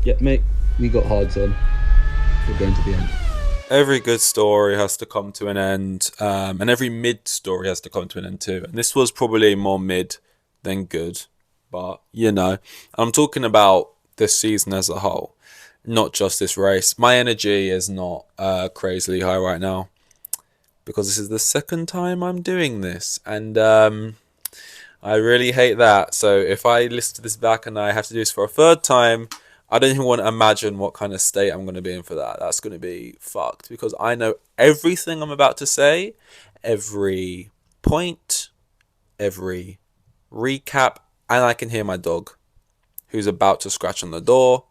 Yeah, mate, we got hards on. We're going to the end. Every good story has to come to an end, and every mid story has to come to an end too. And this was probably more mid than good, but I'm talking about this season as a whole, not just this race. My energy is not crazily high right now because this is the second time I'm doing this, and I really hate that. So if I listen to this back and I have to do this for a third time, I don't even want to imagine what kind of state I'm going to be in for that. That's going to be fucked because I know everything I'm about to say, every point, every recap, and I can hear my dog who's about to scratch on the door.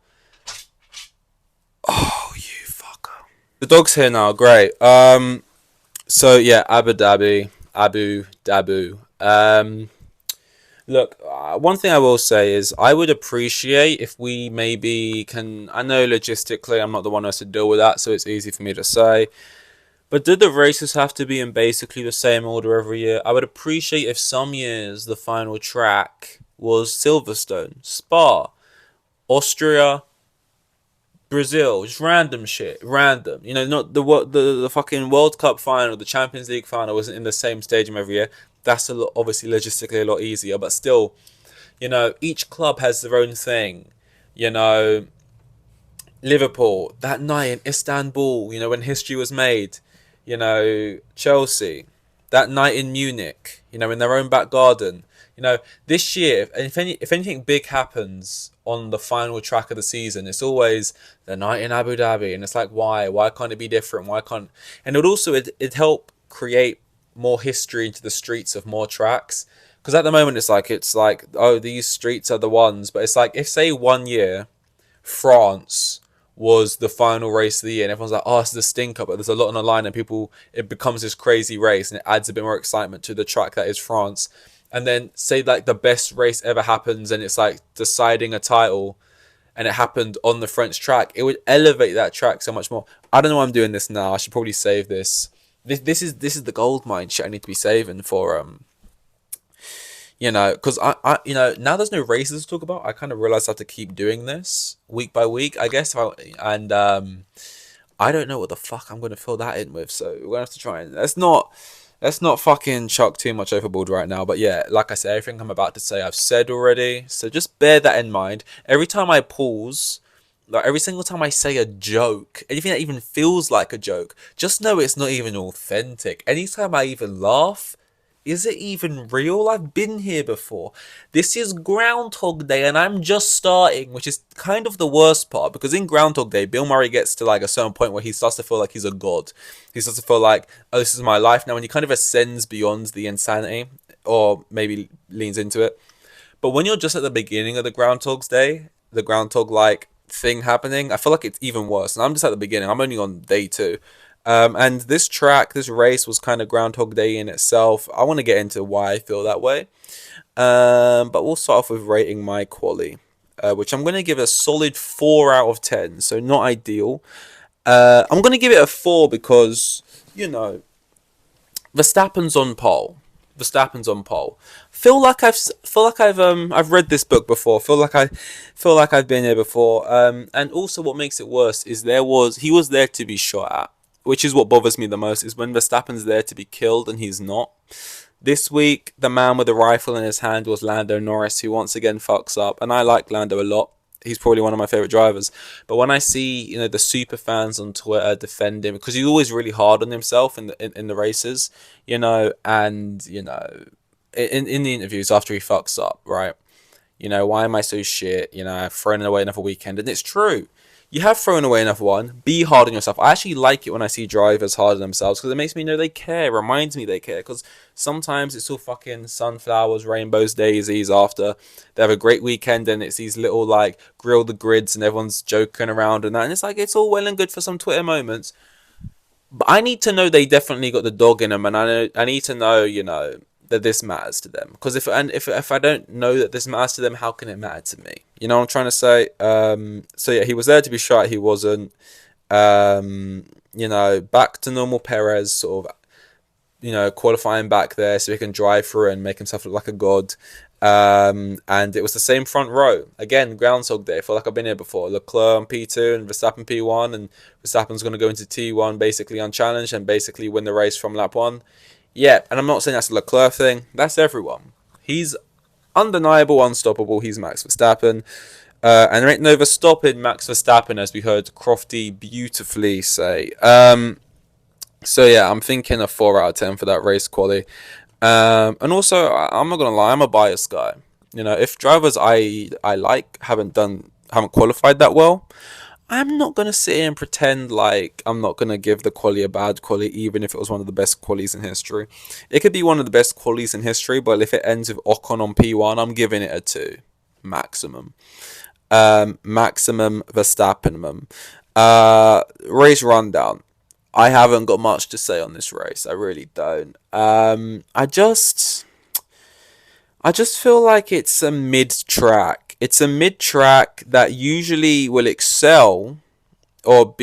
Oh, you fucker. The dog's here now, great. So yeah, Abu Dhabi, Abu Dhabu. Look, one thing I will say is I would appreciate if we maybe can. I know logistically I'm not the one who has to deal with that, so it's easy for me to say. But did the races have to be in basically the same order every year? I would appreciate if some years the final track was Silverstone, Spa, Austria, Brazil, just random shit, random. Not the fucking World Cup final, the Champions League final wasn't in the same stadium every year. That's obviously logistically a lot easier, but still, each club has their own thing. Liverpool that night in Istanbul, when history was made. Chelsea that night in Munich, in their own back garden. This year, if anything big happens on the final track of the season, it's always the night in Abu Dhabi, and it's like, why can't it be different? Why can't? And it'd help create more history into the streets of more tracks, because at the moment it's like, oh, these streets are the ones, but it's like, if say one year France was the final race of the year and everyone's like, oh, it's the stinker, but there's a lot on the line and it becomes this crazy race and it adds a bit more excitement to the track that is France. And then say like the best race ever happens and it's like deciding a title and it happened on the French track, it would elevate that track so much more. I don't know why I'm doing this now. I should probably save this. This is the gold mine shit I need to be saving for because I now there's no races to talk about. I kind of realized I have to keep doing this week by week, I guess. I don't know what the fuck I'm gonna fill that in with, so we're gonna have to try and let's not fucking chuck too much overboard right now. But yeah, like I said, everything I'm about to say I've said already, so just bear that in mind. Every time I pause, like every single time I say a joke, anything that even feels like a joke, just know it's not even authentic. Anytime I even laugh, is it even real? I've been here before. This is Groundhog Day and I'm just starting, which is kind of the worst part, because in Groundhog Day, Bill Murray gets to like a certain point where he starts to feel like he's a god. He starts to feel like, oh, this is my life now, and he kind of ascends beyond the insanity, or maybe leans into it. But when you're just at the beginning of the Groundhog's Day, the Groundhog like thing happening, I feel like it's even worse. And I'm just at the beginning. I'm only on day 2. And this race was kind of Groundhog Day in itself. I want to get into why I feel that way. But we'll start off with rating my quali, which I'm going to give a solid 4 out of 10. So not ideal. I'm going to give it a 4 because, Verstappen's on pole. I've read this book before. Feel like I've been here before. And also what makes it worse is he was there to be shot at, which is what bothers me the most, is when Verstappen's there to be killed and he's not. This week, the man with the rifle in his hand was Lando Norris, who once again fucks up. And I like Lando a lot. He's probably one of my favourite drivers. But when I see, the super fans on Twitter defend him, because he's always really hard on himself in the races, in the interviews after he fucks up, right? Why am I so shit? I've thrown away another weekend. And it's true. You have thrown away another one. Be hard on yourself. I actually like it when I see drivers hard on themselves, because it makes me know they care. Reminds me they care. Because sometimes it's all fucking sunflowers, rainbows, daisies after they have a great weekend, and it's these little like grill the grids and everyone's joking around and that. And it's like, it's all well and good for some Twitter moments. But I need to know they definitely got the dog in them, and I need to know, that this matters to them. Because if I don't know that this matters to them, how can it matter to me? You know what I'm trying to say? So yeah, he was there to be shot. He wasn't. Back to normal Perez, sort of, qualifying back there so he can drive through and make himself look like a god. And it was the same front row. Again, Groundhog Day. I feel like I've been here before. Leclerc on P2 and Verstappen P1, and Verstappen's going to go into T1 basically unchallenged and basically win the race from lap 1. Yeah, and I'm not saying that's a Leclerc thing. That's everyone. He's undeniable, unstoppable. He's Max Verstappen. And there ain't no stopping Max Verstappen, as we heard Crofty beautifully say. So yeah, I'm thinking a 4 out of 10 for that race quali. And also, I'm not gonna lie, I'm a biased guy. You know, if drivers I like haven't qualified that well, I'm not gonna sit here and pretend like I'm not gonna give the quali a bad quali, even if it was one of the best qualies in history. It could be one of the best qualies in history, but if it ends with Ocon on P1, I'm giving it a 2 maximum. Maximum Verstappenum. Race rundown. I haven't got much to say on this race. I really don't. I just feel like it's a mid-track. It's a mid-track that usually will excel or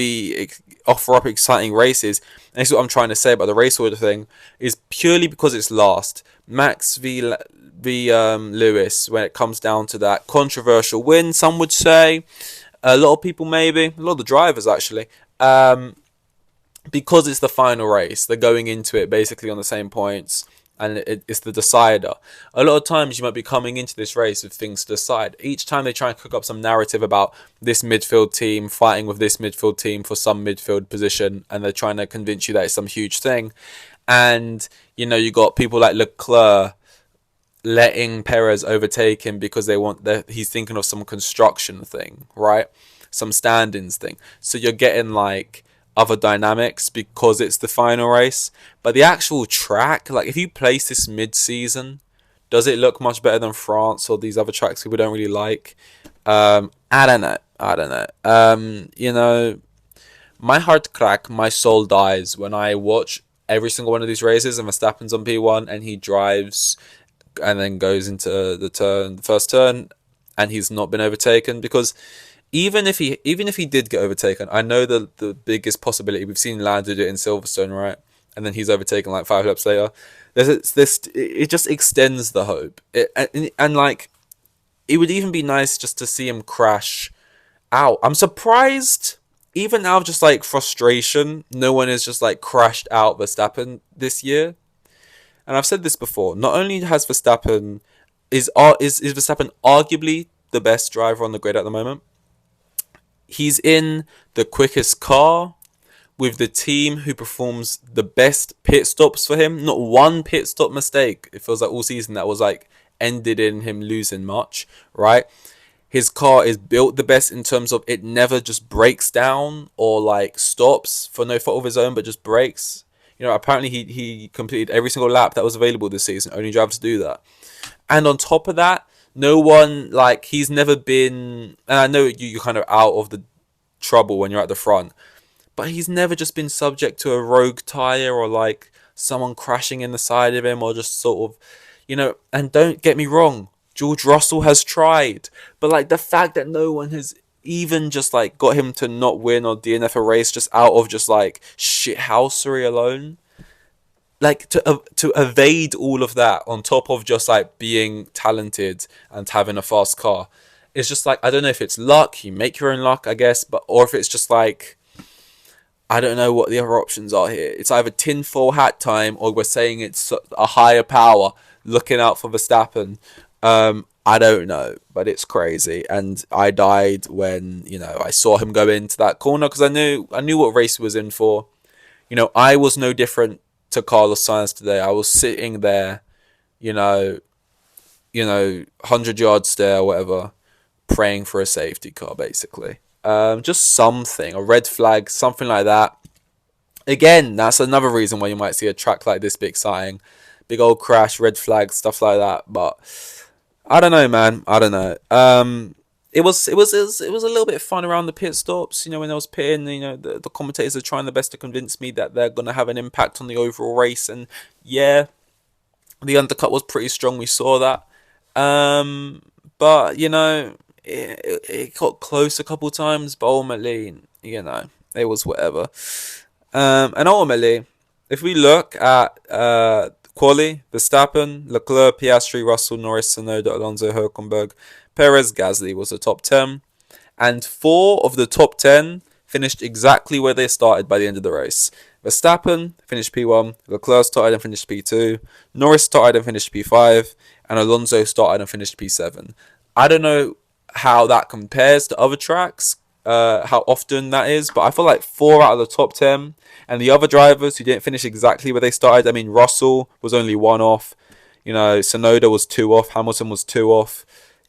offer up exciting races. And this is what I'm trying to say about the race order thing, is purely because it's last. Max v Lewis, when it comes down to that controversial win, some would say, a lot of people maybe, a lot of the drivers actually, because it's the final race, they're going into it basically on the same points, and it's the decider. A lot of times you might be coming into this race with things to decide. Each time they try and cook up some narrative about this midfield team fighting with this midfield team for some midfield position, and they're trying to convince you that it's some huge thing. And, you know, you got people like Leclerc letting Perez overtake him because he's thinking of some construction thing, right? Some stand-ins thing. So you're getting like other dynamics because it's the final race. But the actual track, like if you place this mid-season, does it look much better than France or these other tracks people don't really like? I don't know. You know, my heart crack, my soul dies when I watch every single one of these races and Verstappen's on P1 and he drives and then goes into the first turn, and he's not been overtaken. Because even if he did get overtaken, I know the biggest possibility, we've seen Lando do it in Silverstone, right? And then he's overtaken like 5 laps later. It just extends the hope. And like, it would even be nice just to see him crash out. I'm surprised, even out of just like frustration, no one has just like crashed out Verstappen this year. And I've said this before. Not only has Verstappen is Verstappen arguably the best driver on the grid at the moment. He's in the quickest car with the team who performs the best pit stops for him. Not one pit stop mistake. It feels like all season that was like ended in him losing much, right? His car is built the best in terms of it never just breaks down or like stops for no fault of his own, but just breaks. You know, apparently he completed every single lap that was available this season. Only driver to do that. And on top of that, no one, like, he's never been, and I know you're kind of out of the trouble when you're at the front, but he's never just been subject to a rogue tyre or like someone crashing in the side of him or just sort of, you know. And don't get me wrong, George Russell has tried, but like the fact that no one has even just like got him to not win or DNF a race just out of just like shithousery alone, like to evade all of that on top of just like being talented and having a fast car, it's just like, I don't know if it's luck, you make your own luck, I guess, but or if it's just like, I don't know what the other options are here. It's either tinfoil hat time or we're saying it's a higher power looking out for Verstappen. I don't know, but it's crazy. And I died when, you know, I saw him go into that corner because I knew what race he was in for. You know, I was no different to Carlos Sainz today. I was sitting there, you know, 100 yards there or whatever, praying for a safety car, basically. Just something, a red flag, something like that. Again, that's another reason why you might see a track like this be exciting. Big old crash, red flag, stuff like that. But I don't know, man. I don't know. It was a little bit fun around the pit stops. You know, when I was pitting, you know, the commentators are trying their best to convince me that they're gonna have an impact on the overall race. And yeah, the undercut was pretty strong. We saw that. But you know, it got close a couple times. But ultimately, you know, it was whatever. And ultimately, if we look at Quali, Verstappen, Leclerc, Piastri, Russell, Norris, Tsunoda, Alonso, Hülkenberg, Perez, Gasly was the top 10. And 4 of the top 10 finished exactly where they started by the end of the race. Verstappen finished P1, Leclerc started and finished P2, Norris started and finished P5, and Alonso started and finished P7. I don't know how that compares to other tracks, how often that is, but I feel like 4 out of the top 10, and the other drivers who didn't finish exactly where they started, I mean, Russell was only 1 off, Tsunoda was 2 off, Hamilton was 2 off.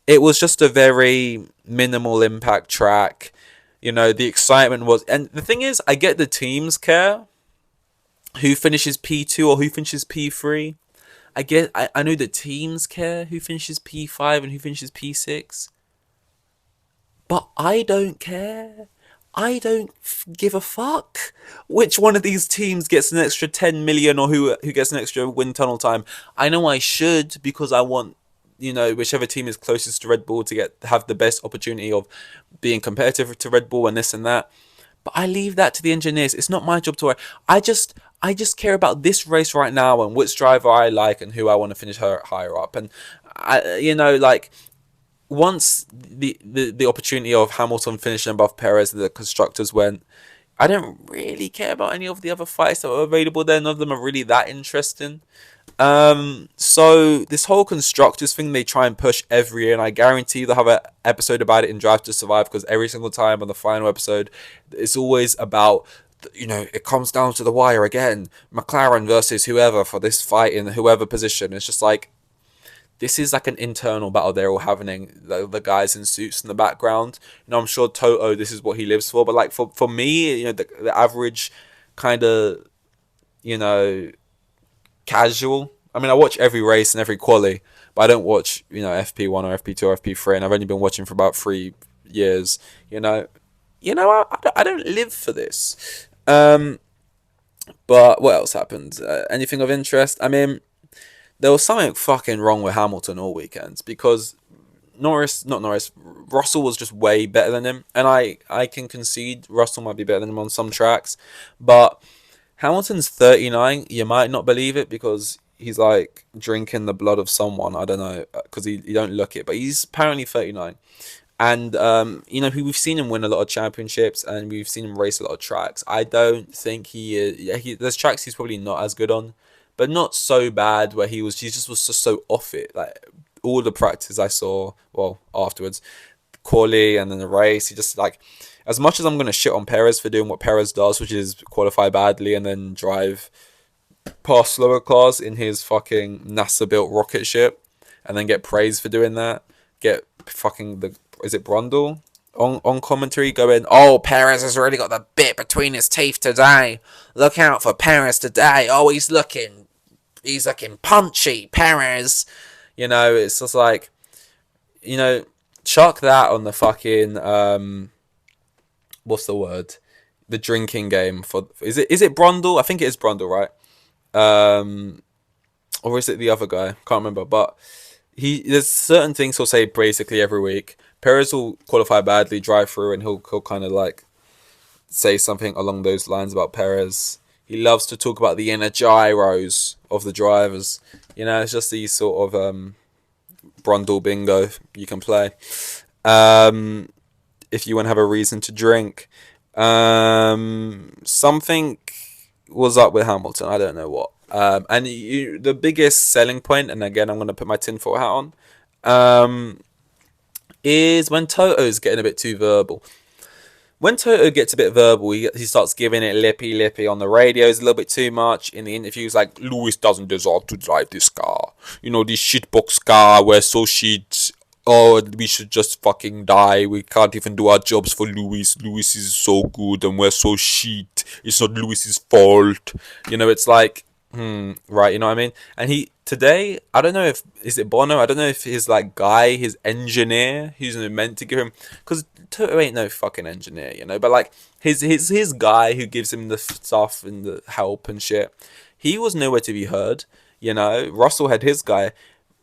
It was just a very minimal impact track. The excitement was, and the thing is, I get the teams care who finishes P2 or who finishes P3. I know the teams care who finishes P5 and who finishes P6. But I don't care. I don't give a fuck which one of these teams gets an extra 10 million or who gets an extra wind tunnel time. I know I should, because I want, whichever team is closest to Red Bull to have the best opportunity of being competitive to Red Bull and this and that. But I leave that to the engineers. It's not my job to worry. I just care about this race right now and which driver I like and who I want to finish higher up. And once the opportunity of Hamilton finishing above Perez, the constructors went, I don't really care about any of the other fights that were available there. None of them are really that interesting. So this whole constructors thing they try and push every year, and I guarantee they'll have an episode about it in Drive to Survive, because every single time on the final episode, it's always about, it comes down to the wire again, McLaren versus whoever for this fight in whoever position. It's just like, this is like an internal battle they're all having, the guys in suits in the background. I'm sure Toto, this is what he lives for. But like for me, the average kind of, casual. I mean, I watch every race and every quali, but I don't watch, FP1 or FP2 or FP3, and I've only been watching for about 3 years. I don't live for this. But what else happened? Anything of interest? I mean, there was something fucking wrong with Hamilton all weekends, because Russell was just way better than him. And I can concede Russell might be better than him on some tracks. But Hamilton's 39. You might not believe it, because he's like drinking the blood of someone. I don't know, because he don't look it. But he's apparently 39. And, we've seen him win a lot of championships, and we've seen him race a lot of tracks. I don't think there's tracks he's probably not as good on, but not so bad where he just was so off it. Like, all the practice I saw, well, afterwards, quali and then the race, he just, like, as much as I'm going to shit on Perez for doing what Perez does, which is qualify badly and then drive past slower cars in his fucking NASA-built rocket ship, and then get praised for doing that, get fucking is it Brundle on commentary going, oh, Perez has really got the bit between his teeth today. Look out for Perez today. Oh, he's looking punchy, Perez. It's just like, chuck that on the fucking, what's the word? The drinking game for, is it Brundle? I think it is Brundle, right? Or is it the other guy? Can't remember, but there's certain things he'll say basically every week. Perez will qualify badly, drive through, and he'll kind of like say something along those lines about Perez. He loves to talk about the inner gyros of the drivers. It's just these sort of Brundle bingo you can play. If you want to have a reason to drink. Something was up with Hamilton. I don't know what. And the biggest selling point, and again, I'm going to put my tinfoil hat on, is when Toto's getting a bit too verbal. When Toto gets a bit verbal, he starts giving it lippy on the radios a little bit too much. In the interviews, like, Lewis doesn't deserve to drive this car. This shitbox car, we're so shit. Oh, we should just fucking die. We can't even do our jobs for Lewis. Lewis is so good and we're so shit. It's not Lewis's fault. It's like, right, you know what I mean? And today, I don't know is it Bono? I don't know if his guy, his engineer, who's meant to give him, because Toto ain't no fucking engineer, but like his guy who gives him the stuff and the help and shit, he was nowhere to be heard. Russell had his guy,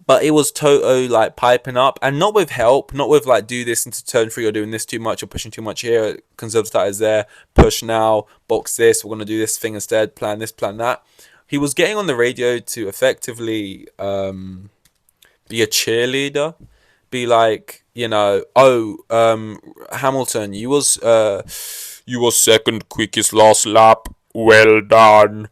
but it was Toto piping up, and not with help, not with do this into turn 3 or doing this too much or pushing too much here. Conservative is there, push now, box this, we're gonna do this thing instead, plan this, plan that. he was getting on the radio to effectively be a cheerleader, be like, you know, oh, Hamilton, you was second quickest last lap. Well done.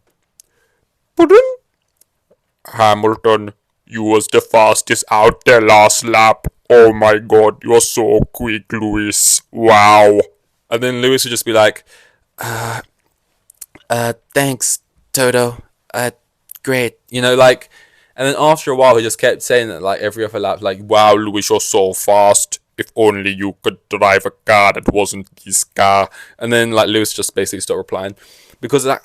Hamilton, you was the fastest out there last lap. Oh my god, you're so quick, Lewis. Wow. And then Lewis would just be like, thanks, Toto. Great. You know, like, and then after a while, he just kept saying that, like, every other lap, like, wow, Lewis, you're so fast. If only you could drive a car that wasn't his car. And then, like, Lewis just basically stopped replying. Because, like,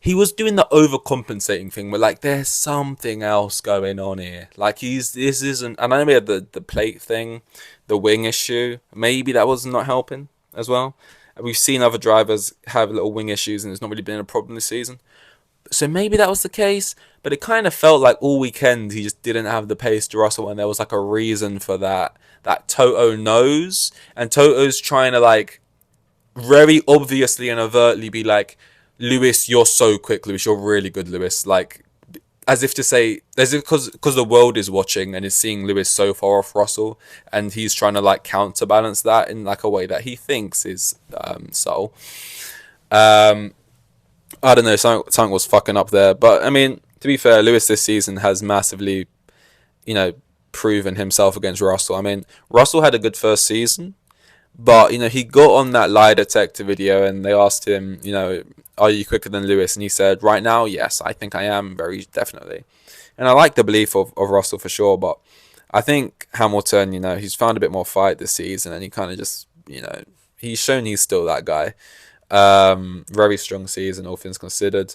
he was doing the overcompensating thing, but, like, there's something else going on here. Like, this isn't, and I know we had the plate thing, the wing issue. Maybe that was not helping as well. We've seen other drivers have little wing issues, and it's not really been a problem this season. So maybe that was the case, but it kind of felt like all weekend he just didn't have the pace to Russell, and there was like a reason for that. That Toto knows, and Toto's trying to, like, very obviously and overtly be like, Lewis, you're so quick, Lewis, you're really good, Lewis. Like, as if to say, as if because the world is watching and is seeing Lewis so far off Russell, and he's trying to, like, counterbalance that in, like, a way that he thinks is so. I don't know, something was fucking up there. But, I mean, to be fair, Lewis this season has massively, you know, proven himself against Russell. I mean, Russell had a good first season, but, you know, he got on that lie detector video and they asked him, you know, are you quicker than Lewis? And he said, right now, yes, I think I am, very definitely. And I like the belief of Russell for sure, but I think Hamilton, you know, he's found a bit more fight this season and he kind of just, you know, he's shown he's still that guy. Very strong season, all things considered.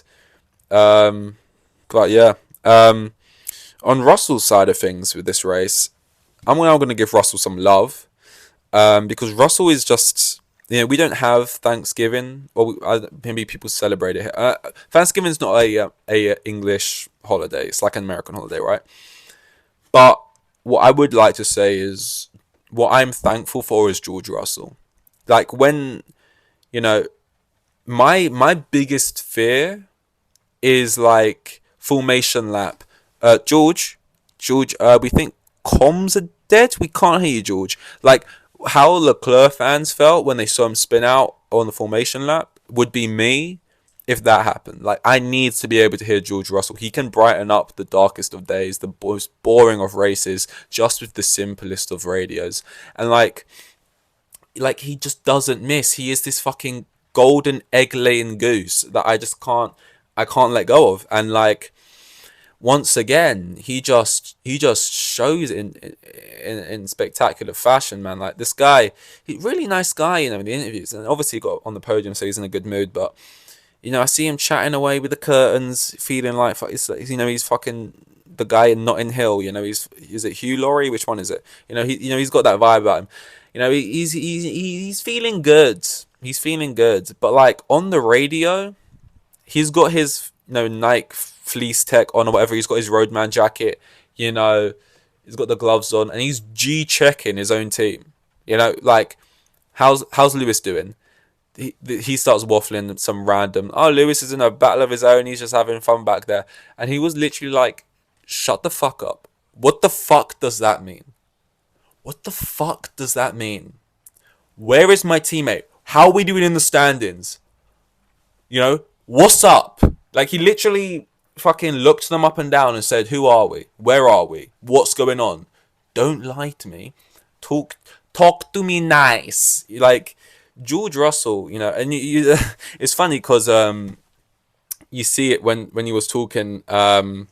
But yeah, on Russell's side of things with this race, I'm now going to give Russell some love, because Russell is just, you know, we don't have Thanksgiving, or maybe people celebrate it. Thanksgiving's not a English holiday; it's like an American holiday, right? But what I would like to say is, what I'm thankful for is George Russell. Like, when, you know, my biggest fear is, like, formation lap. George, we think comms are dead. We can't hear you, George. Like, how Leclerc fans felt when they saw him spin out on the formation lap would be me if that happened. Like, I need to be able to hear George Russell. He can brighten up the darkest of days, the most boring of races, just with the simplest of radios. And, like he just doesn't miss. He is this fucking golden egg-laying goose that I can't let go of. And, like, once again, he just shows in spectacular fashion, man. Like, this guy, he really nice guy, you know, in the interviews, and obviously he got on the podium, so he's in a good mood. But, you know, I see him chatting away with the curtains, feeling like, you know, he's fucking the guy in Notting Hill. You know, is it Hugh Laurie? Which one is it? You know, he's got that vibe about him. You know, he's feeling good. He's feeling good. But, like, on the radio, he's got his, you know, Nike fleece tech on or whatever. He's got his roadman jacket. You know, he's got the gloves on, and he's G-checking his own team. You know, like, how's Lewis doing? He starts waffling some random, oh, Lewis is in a battle of his own, he's just having fun back there. And he was literally like, shut the fuck up. What the fuck does that mean? What the fuck does that mean? Where is my teammate? How are we doing in the standings? You know, what's up? Like, he literally fucking looked them up and down and said, who are we? Where are we? What's going on? Don't lie to me. Talk to me nice. Like, George Russell, you know, and you it's funny because you see it when he was talking in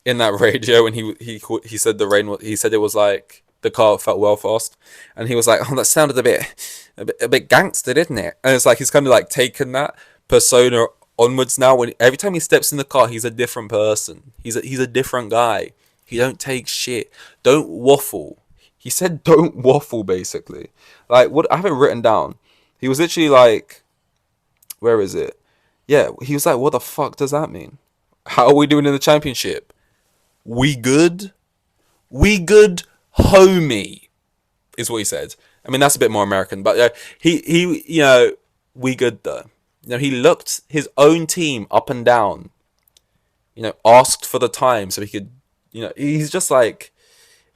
that radio, and he said the rain. He said it was like the car felt well fast, and he was like, oh, that sounded a bit gangster, didn't it? And it's like he's kind of like taken that persona onwards now. When every time he steps in the car, he's a different person. He's a different guy. He don't take shit. Don't waffle. He said, don't waffle, basically. Like, what? I have it written down. He was literally like, where is it? Yeah, he was like, what the fuck does that mean? How are we doing in the championship? We good? We good, homie, is what he said. I mean, that's a bit more American, but he, you know, we good though. You know, he looked his own team up and down asked for the time so he could, he's just like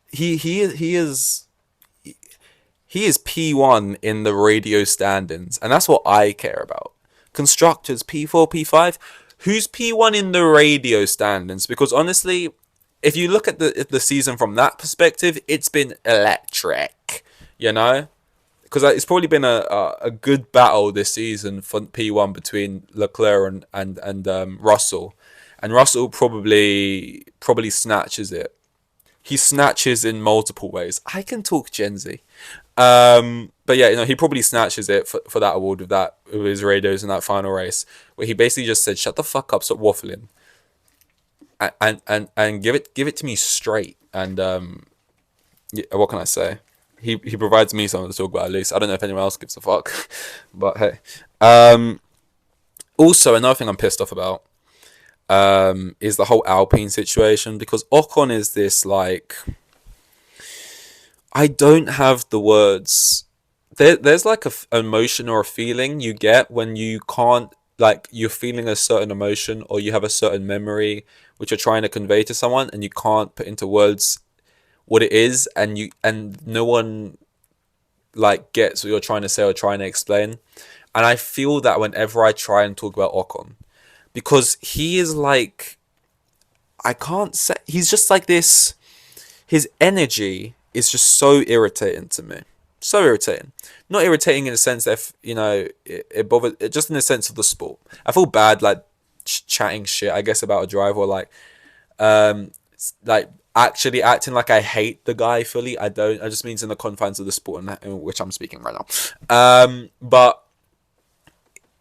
he is P1 in the radio stand-ins, and that's what I care about. Constructors P4, P5. Who's P1 in the radio stand-ins? Because honestly, if you look at the season from that perspective, it's been electric. Because it's probably been a good battle this season for P1 between Leclerc and Russell, and Russell probably snatches it. He snatches in multiple ways. I can talk Gen Z. But yeah, he probably snatches it for that award with his radios in that final race, where he basically just said, "Shut the fuck up, stop waffling, and give it to me straight." And yeah, what can I say? He provides me something to talk about at least. I don't know if anyone else gives a fuck, but hey. Also, another thing I'm pissed off about is the whole Alpine situation, because Ocon is this like. I don't have the words. There's like an emotion or a feeling you get when you can't, like, you're feeling a certain emotion or you have a certain memory which you're trying to convey to someone and you can't put into words what it is, and no one like gets what you're trying to say or trying to explain. And I feel that whenever I try and talk about Ocon, because he is like, I can't say, he's just like this. His energy is just so irritating to me. So irritating. Not irritating in the sense that, it bothers, just in the sense of the sport. I feel bad, like, chatting shit, I guess, about a driver, or like actually acting like I hate the guy fully. I don't. I just means in the confines of the sport in which I'm speaking right now. But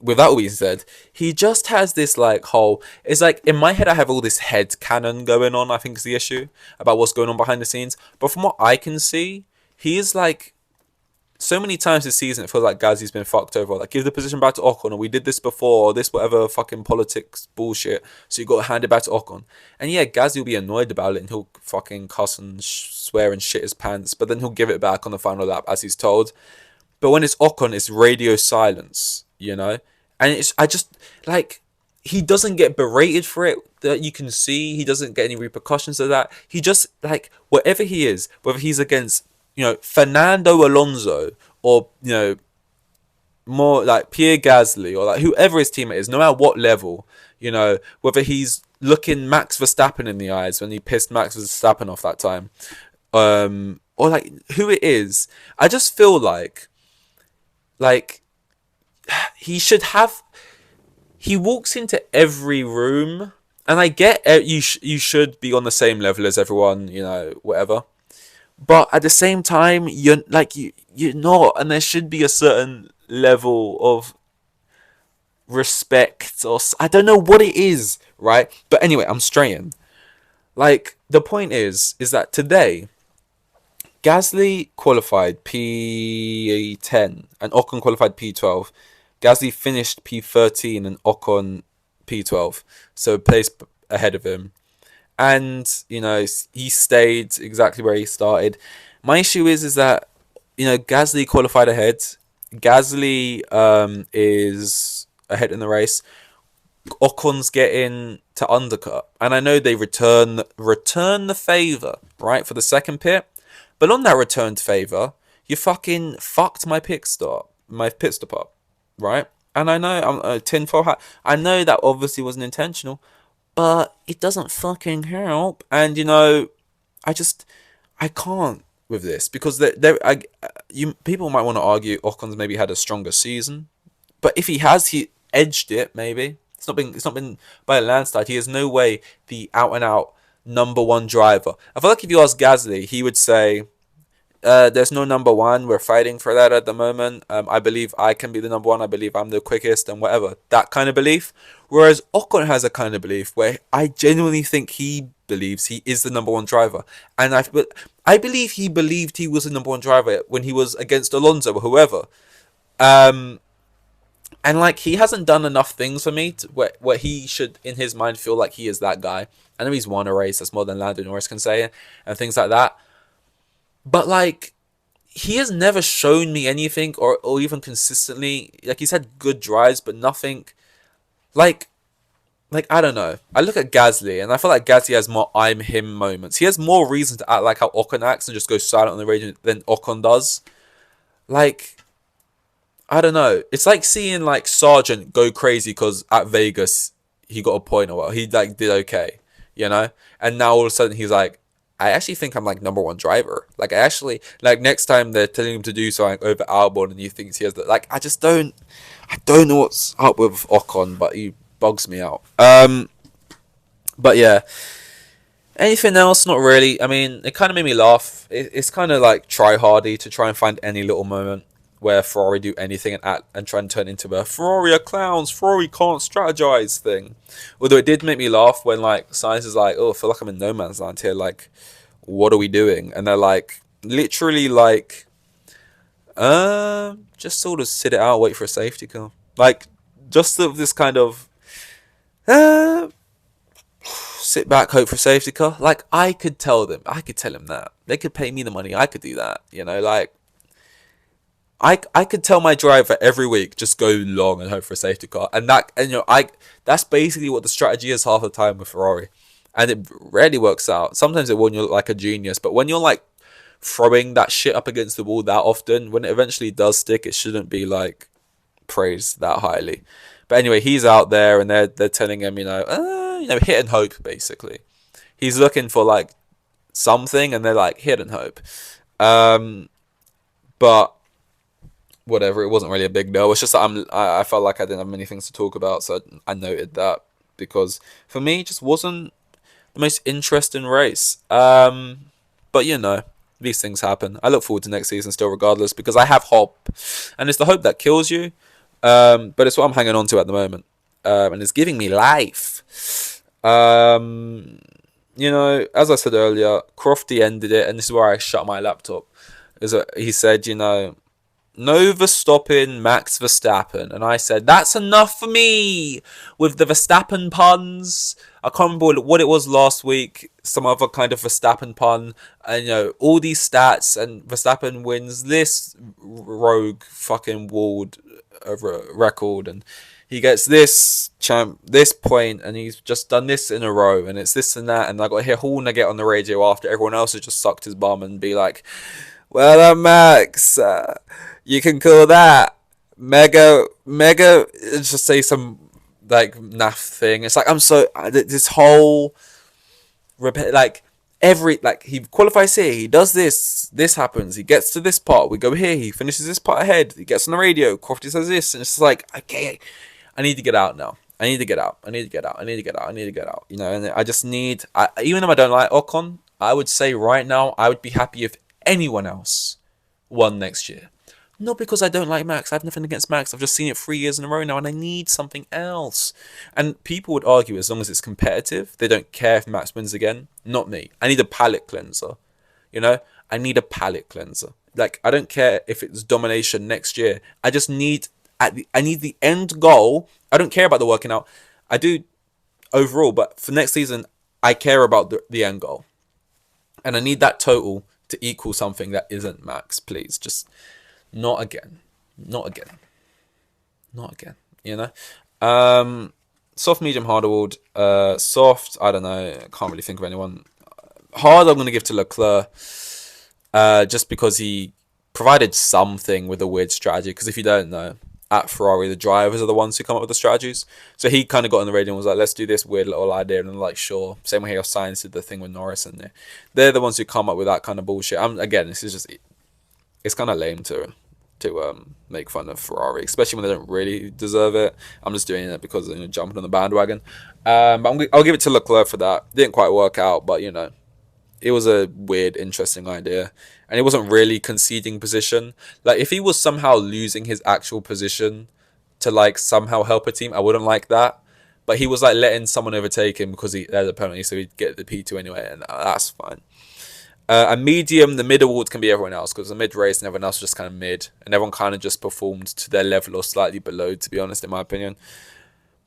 with that all being said, he just has this like whole. It's like in my head, I have all this head canon going on. I think is the issue about what's going on behind the scenes. But from what I can see, he is like. So many times this season, it feels like Gasly's been fucked over. Like, give the position back to Ocon, or we did this before, or this whatever fucking politics bullshit. So you got to hand it back to Ocon. And yeah, Gasly will be annoyed about it, and he'll fucking cuss and swear and shit his pants. But then he'll give it back on the final lap, as he's told. But when it's Ocon, it's radio silence, And I just, like, he doesn't get berated for it, that you can see. He doesn't get any repercussions of that. He just, like, whatever he is, whether he's against... Fernando Alonso, or, more like Pierre Gasly, or like whoever his teammate is, no matter what level, whether he's looking Max Verstappen in the eyes when he pissed Max Verstappen off that time, or like who it is, I just feel like he should have, he walks into every room, and I get you should be on the same level as everyone, whatever. But at the same time, you're not, and there should be a certain level of respect, or I don't know what it is, right? But anyway, I'm straying. Like, the point is that today, Gasly qualified P10 and Ocon qualified P12. Gasly finished P13 and Ocon P12, so place ahead of him. And, he stayed exactly where he started. My issue is that, Gasly qualified ahead. Gasly is ahead in the race. Ocon's getting to undercut. And I know they return the favour, right, for the second pit. But on that returned favour, you fucking fucked my pit stop up, right? And I know, I'm a tinfoil hat. I know that obviously wasn't intentional. But it doesn't fucking help. And, I can't with this. Because people might want to argue Ocon's maybe had a stronger season. But if he has, he edged it, maybe. It's not been by a landslide. He has no way the out-and-out number one driver. I feel like if you ask Gasly, he would say, there's no number one. We're fighting for that at the moment. I believe I can be the number one. I believe I'm the quickest and whatever. That kind of belief. Whereas Ocon has a kind of belief where I genuinely think he believes he is the number one driver. And I believe he believed he was the number one driver when he was against Alonso or whoever. And like, he hasn't done enough things for me where he should, in his mind, feel like he is that guy. I know he's won a race. That's more than Lando Norris can say, and things like that. But, like, he has never shown me anything or even consistently. Like, he's had good drives, but nothing. Like, like, I don't know. I look at Gasly, and I feel like Gasly has more I'm him moments. He has more reason to act like how Ocon acts and just go silent on the radio than Ocon does. Like, I don't know. It's like seeing like Sargent go crazy because at Vegas he got a point or what. He like did okay, you know. And now all of a sudden he's like, I actually think I'm like number one driver. Like I actually like next time they're telling him to do something over Albon and he thinks he has that. Like I don't know what's up with Ocon, but he bugs me out. But yeah. Anything else? Not really. I mean, it kind of made me laugh. It's kind of like try hardy to try and find any little moment where Ferrari do anything and try and turn into a Ferrari are clowns, Ferrari can't strategize thing. Although it did make me laugh when like Science is like, oh, I feel like I'm in no man's land here. Like, what are we doing? And they're like, literally like, just sort of sit it out, wait for a safety car. Like, just this kind of, sit back, hope for a safety car. Like, I could tell him that. They could pay me the money. I could do that. You know, like, I could tell my driver every week, just go long and hope for a safety car. And that's basically what the strategy is half the time with Ferrari. And it rarely works out. Sometimes it when you're like a genius. But when you're like throwing that shit up against the wall that often, when it eventually does stick, it shouldn't be like praised that highly. But anyway, he's out there and they're telling him, hit and hope, basically. He's looking for like something and they're like, hit and hope. But whatever, it wasn't really a big deal. It's just that I felt like I didn't have many things to talk about, so I noted that because for me, it just wasn't the most interesting race. But these things happen. I look forward to next season still, regardless, because I have hope, and it's the hope that kills you. But it's what I'm hanging on to at the moment, and it's giving me life. As I said earlier, Crofty ended it, and this is where I shut my laptop. He said, no Verstappen, Max Verstappen. And I said, that's enough for me with the Verstappen puns. I can't remember what it was last week. Some other kind of Verstappen pun. And, all these stats. And Verstappen wins this rogue fucking walled record. And he gets this point. And he's just done this in a row. And it's this and that. And I got to hear Horner get on the radio after everyone else has just sucked his bum and be like, well done, Max. You can call that mega. Just say some like naff thing. It's like this whole he qualifies here. He does this. This happens. He gets to this part. We go here. He finishes this part ahead. He gets on the radio. Crofty says this, and it's just like, okay, I need to get out now. I need to get out. And I just need. Even though I don't like Ocon, I would say right now I would be happy if anyone else won next year. Not because I don't like Max. I have nothing against Max. I've just seen it 3 years in a row now, and I need something else. And people would argue as long as it's competitive, they don't care if Max wins again. Not me. I need a palate cleanser. I need a palate cleanser. Like, I don't care if it's domination next year. I just need I need the end goal. I don't care about the working out. I do overall, but for next season, I care about the end goal. And I need that total to equal something that isn't Max, please. Just not again. Soft, medium, hard award. Soft, I don't know. I can't really think of anyone. Hard, I'm going to give to Leclerc. Just because he provided something with a weird strategy. Because if you don't know, at Ferrari, the drivers are the ones who come up with the strategies. So he kind of got on the radio and was like, let's do this weird little idea. And I'm like, sure. Same way Sainz did the thing with Norris in there. They're the ones who come up with that kind of bullshit. Again, this is just... It's kind of lame to make fun of Ferrari, especially when they don't really deserve it. I'm just doing it because jumping on the bandwagon. But I'll give it to Leclerc for that. Didn't quite work out, but it was a weird, interesting idea, and he wasn't really conceding position. Like if he was somehow losing his actual position to like somehow help a team, I wouldn't like that. But he was like letting someone overtake him because he had a penalty, so he'd get the P2 anyway, and that's fine. A medium, the mid award can be everyone else because the mid race and everyone else was just kind of mid, and everyone kind of just performed to their level or slightly below, to be honest, in my opinion.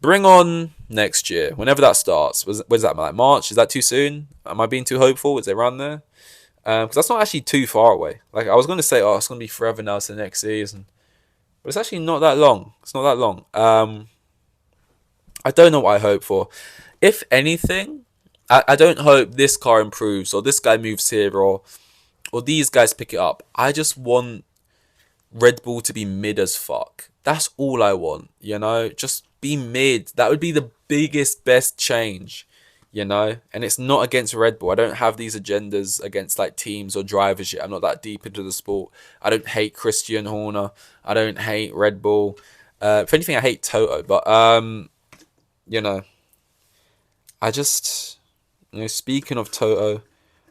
Bring on next year, whenever that starts. When's that, like March? Is that too soon? Am I being too hopeful? Is it around there? Because that's not actually too far away. Like I was going to say, it's going to be forever now to the next season, but it's actually not that long. It's not that long. I don't know what I hope for. If anything, I don't hope this car improves or this guy moves here or these guys pick it up. I just want Red Bull to be mid as fuck. That's all I want, you know? Just be mid. That would be the biggest, best change, you know? And it's not against Red Bull. I don't have these agendas against like teams or drivers yet. I'm not that deep into the sport. I don't hate Christian Horner. I don't hate Red Bull. If anything, I hate Toto. But, you know, I just, you know, speaking of Toto,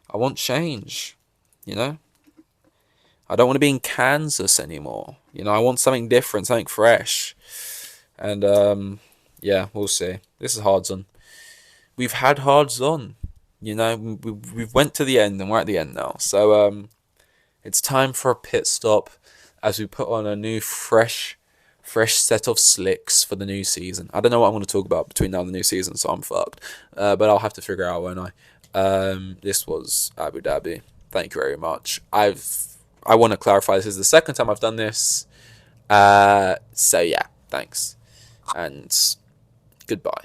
I want change, you know? I don't want to be in Kansas anymore. You know, I want something different, something fresh. And yeah, we'll see. This is hard on. We've had hard on. You know, we've went to the end and we're at the end now. So it's time for a pit stop as we put on a new fresh set of slicks for the new season. I don't know what I'm going to talk about between now and the new season, so I'm fucked. But I'll have to figure out, won't I? This was Abu Dhabi. Thank you very much. I want to clarify, this is the second time I've done this. So yeah, thanks. And goodbye.